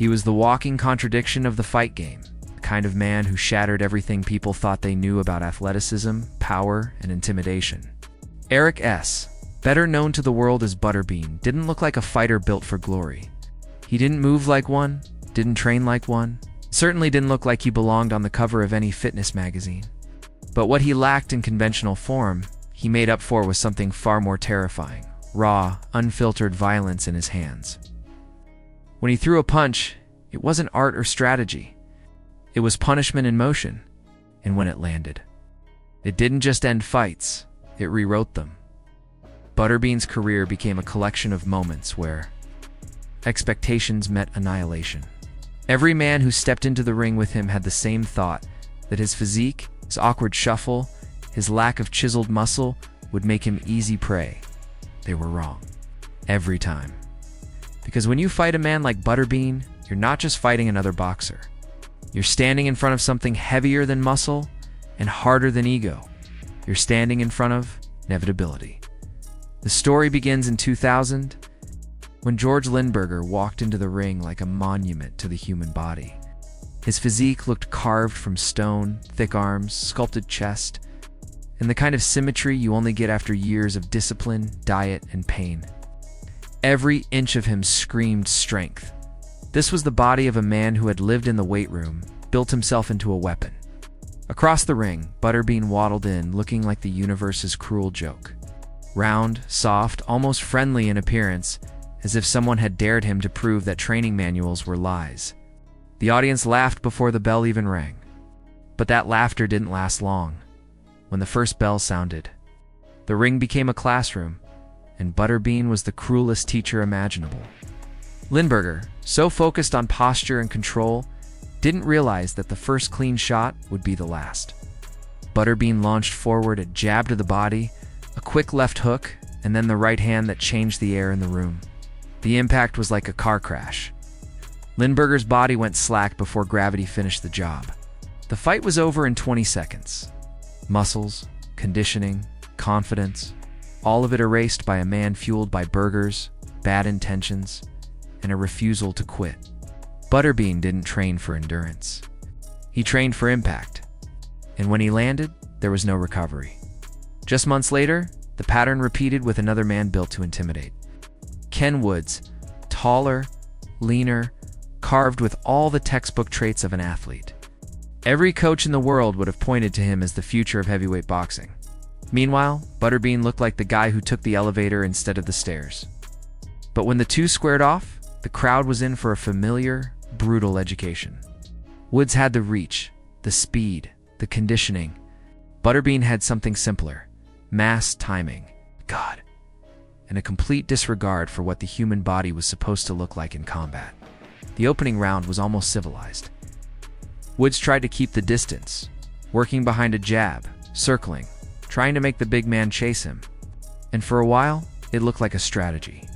He was the walking contradiction of the fight game, the kind of man who shattered everything people thought they knew about athleticism, power, and intimidation. Eric S., better known to the world as Butterbean, didn't look like a fighter built for glory. He didn't move like one, didn't train like one, certainly didn't look like he belonged on the cover of any fitness magazine. But what he lacked in conventional form, he made up for with something far more terrifying: raw, unfiltered violence in his hands. When he threw a punch, it wasn't art or strategy. It was punishment in motion. And when it landed, it didn't just end fights, it rewrote them. Butterbean's career became a collection of moments where expectations met annihilation. Every man who stepped into the ring with him had the same thought, that his physique, his awkward shuffle, his lack of chiseled muscle would make him easy prey. They were wrong. Every time. Because when you fight a man like Butterbean, you're not just fighting another boxer. You're standing in front of something heavier than muscle and harder than ego. You're standing in front of inevitability. The story begins in 2000, when George Lindbergher walked into the ring like a monument to the human body. His physique looked carved from stone, thick arms, sculpted chest, and the kind of symmetry you only get after years of discipline, diet, and pain. Every inch of him screamed strength. This was the body of a man who had lived in the weight room, built himself into a weapon. Across the ring, Butterbean waddled in, looking like the universe's cruel joke. Round, soft, almost friendly in appearance, as if someone had dared him to prove that training manuals were lies. The audience laughed before the bell even rang. But that laughter didn't last long. When the first bell sounded, the ring became a classroom, and Butterbean was the cruelest teacher imaginable. Lindbergher, so focused on posture and control, didn't realize that the first clean shot would be the last. Butterbean launched forward, a jab to the body, a quick left hook, and then the right hand that changed the air in the room. The impact was like a car crash. Lindbergher's body went slack before gravity finished the job. The fight was over in 20 seconds. Muscles, conditioning, confidence, all of it erased by a man fueled by burgers, bad intentions, and a refusal to quit. Butterbean didn't train for endurance. He trained for impact. And when he landed, there was no recovery. Just months later, the pattern repeated with another man built to intimidate. Ken Woods, taller, leaner, carved with all the textbook traits of an athlete. Every coach in the world would have pointed to him as the future of heavyweight boxing. Meanwhile, Butterbean looked like the guy who took the elevator instead of the stairs. But when the two squared off, the crowd was in for a familiar, brutal education. Woods had the reach, the speed, the conditioning. Butterbean had something simpler: mass timing, God, and a complete disregard for what the human body was supposed to look like in combat. The opening round was almost civilized. Woods tried to keep the distance, working behind a jab, circling, trying to make the big man chase him. And for a while, it looked like a strategy.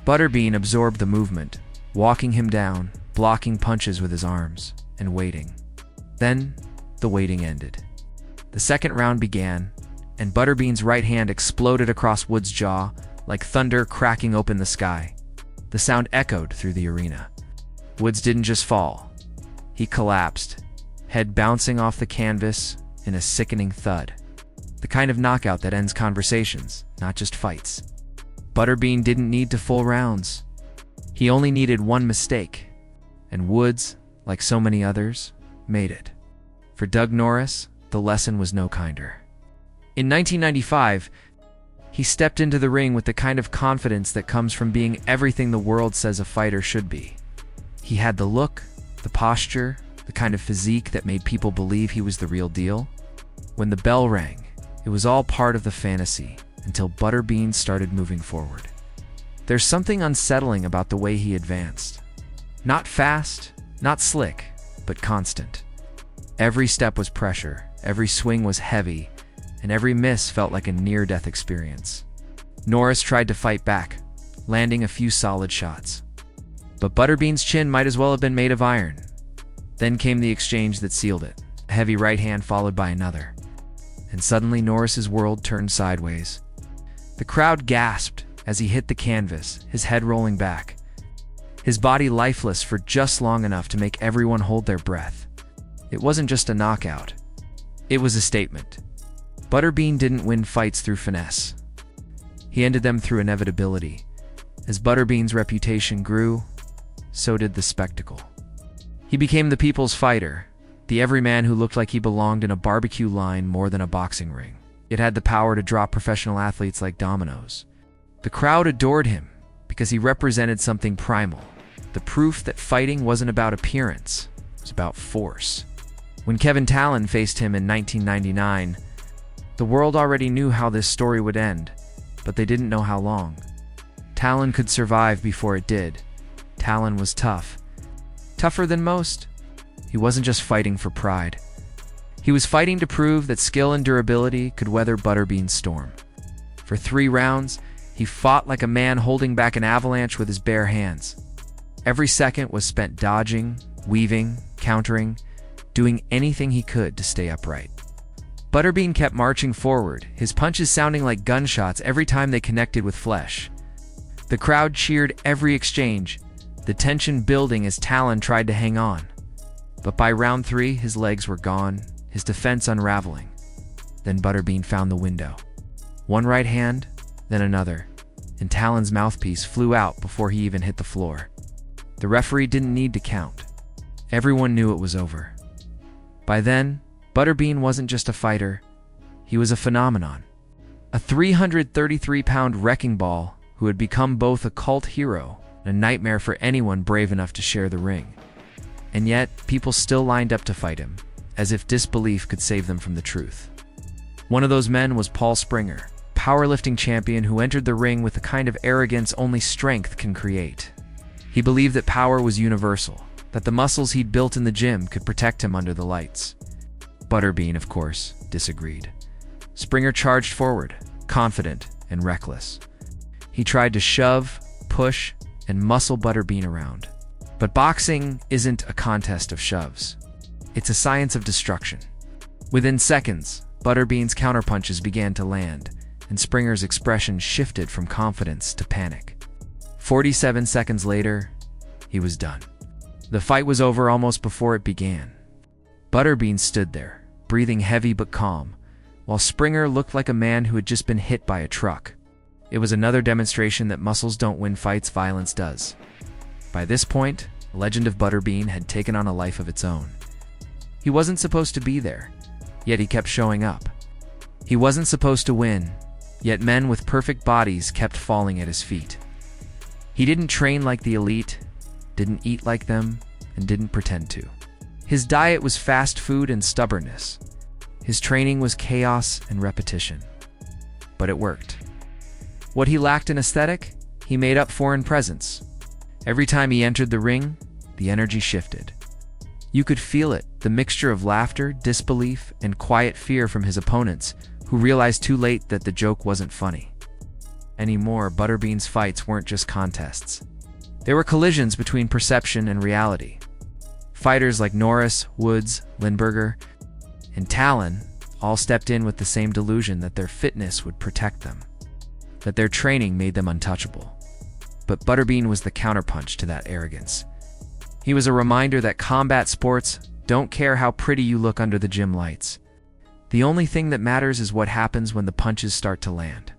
Butterbean absorbed the movement, walking him down, blocking punches with his arms, and waiting. Then, the waiting ended. The second round began, and Butterbean's right hand exploded across Woods' jaw like thunder cracking open the sky. The sound echoed through the arena. Woods didn't just fall. He collapsed, head bouncing off the canvas in a sickening thud. The kind of knockout that ends conversations, not just fights. Butterbean didn't need to full rounds. He only needed one mistake. And Woods, like so many others, made it. For Doug Norris, the lesson was no kinder. In 1995, he stepped into the ring with the kind of confidence that comes from being everything the world says a fighter should be. He had the look, the posture, the kind of physique that made people believe he was the real deal. When the bell rang, it was all part of the fantasy until Butterbean started moving forward. There's something unsettling about the way he advanced. Not fast, not slick, but constant. Every step was pressure, every swing was heavy, and every miss felt like a near-death experience. Norris tried to fight back, landing a few solid shots. But Butterbean's chin might as well have been made of iron. Then came the exchange that sealed it, a heavy right hand followed by another. And suddenly Norris's world turned sideways. The crowd gasped as he hit the canvas, his head rolling back. his body lifeless for just long enough to make everyone hold their breath. It wasn't just a knockout. It was a statement. Butterbean didn't win fights through finesse. He ended them through inevitability. As Butterbean's reputation grew, so did the spectacle. He became the people's fighter, the everyman who looked like he belonged in a barbecue line more than a boxing ring. It had the power to drop professional athletes like dominoes. The crowd adored him because he represented something primal, the proof that fighting wasn't about appearance, it was about force. When Kevin Talon faced him in 1999, the world already knew how this story would end, but they didn't know how long. Talon could survive before it did. Talon was tough. Tougher than most. He wasn't just fighting for pride. He was fighting to prove that skill and durability could weather Butterbean's storm. For 3 rounds, he fought like a man holding back an avalanche with his bare hands. Every second was spent dodging, weaving, countering, doing anything he could to stay upright. Butterbean kept marching forward, his punches sounding like gunshots every time they connected with flesh. The crowd cheered every exchange, the tension building as Talon tried to hang on. But by round 3, his legs were gone, his defense unraveling. Then Butterbean found the window. One right hand, then another, and Talon's mouthpiece flew out before he even hit the floor. The referee didn't need to count. Everyone knew it was over. By then, Butterbean wasn't just a fighter, he was a phenomenon. A 333-pound wrecking ball who had become both a cult hero and a nightmare for anyone brave enough to share the ring. And yet, people still lined up to fight him, as if disbelief could save them from the truth. One of those men was Paul Springer, powerlifting champion who entered the ring with the kind of arrogance only strength can create. He believed that power was universal, that the muscles he'd built in the gym could protect him under the lights. Butterbean, of course, disagreed. Springer charged forward, confident and reckless. He tried to shove, push, and muscle Butterbean around. But boxing isn't a contest of shoves. It's a science of destruction. Within seconds, Butterbean's counterpunches began to land, and Springer's expression shifted from confidence to panic. 47 seconds later, he was done. The fight was over almost before it began. Butterbean stood there, breathing heavy but calm, while Springer looked like a man who had just been hit by a truck. It was another demonstration that muscles don't win fights, violence does. By this point, the legend of Butterbean had taken on a life of its own. He wasn't supposed to be there, yet he kept showing up. He wasn't supposed to win, yet men with perfect bodies kept falling at his feet. He didn't train like the elite, didn't eat like them, and didn't pretend to. His diet was fast food and stubbornness. His training was chaos and repetition. But it worked. What he lacked in aesthetic, he made up for in presence. Every time he entered the ring, the energy shifted. You could feel it, the mixture of laughter, disbelief, and quiet fear from his opponents, who realized too late that the joke wasn't funny. Anymore, Butterbean's fights weren't just contests. They were collisions between perception and reality. Fighters like Norris, Woods, Lindberger, and Talon all stepped in with the same delusion that their fitness would protect them, that their training made them untouchable. But Butterbean was the counterpunch to that arrogance. He was a reminder that combat sports don't care how pretty you look under the gym lights. The only thing that matters is what happens when the punches start to land.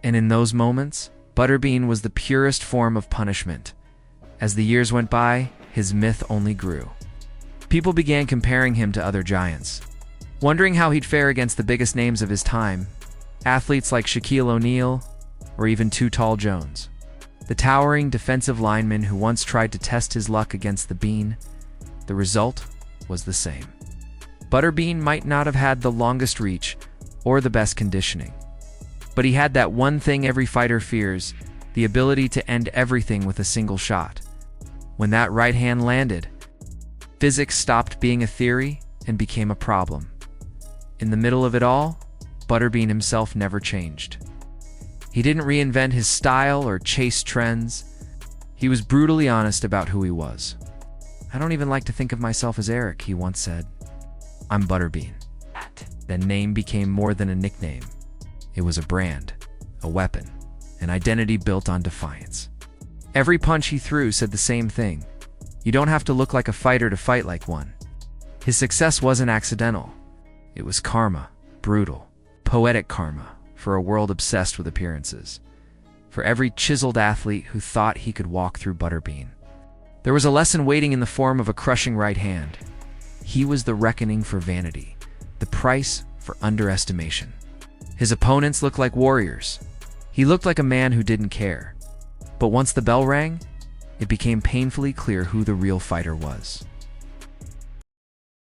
And in those moments, Butterbean was the purest form of punishment. As the years went by, his myth only grew. People began comparing him to other giants, wondering how he'd fare against the biggest names of his time, athletes like Shaquille O'Neal, or even Too Tall Jones. The towering defensive lineman who once tried to test his luck against the Bean, the result was the same. Butterbean might not have had the longest reach or the best conditioning, but he had that one thing every fighter fears, the ability to end everything with a single shot. When that right hand landed, physics stopped being a theory and became a problem. In the middle of it all, Butterbean himself never changed. He didn't reinvent his style or chase trends. He was brutally honest about who he was. "I don't even like to think of myself as Eric," he once said. "I'm Butterbean." That name became more than a nickname. It was a brand, a weapon, an identity built on defiance. Every punch he threw said the same thing. You don't have to look like a fighter to fight like one. His success wasn't accidental. It was karma, brutal, poetic karma, for a world obsessed with appearances. For every chiseled athlete who thought he could walk through Butterbean. There was a lesson waiting in the form of a crushing right hand. He was the reckoning for vanity, the price for underestimation. His opponents looked like warriors. He looked like a man who didn't care. But once the bell rang, it became painfully clear who the real fighter was.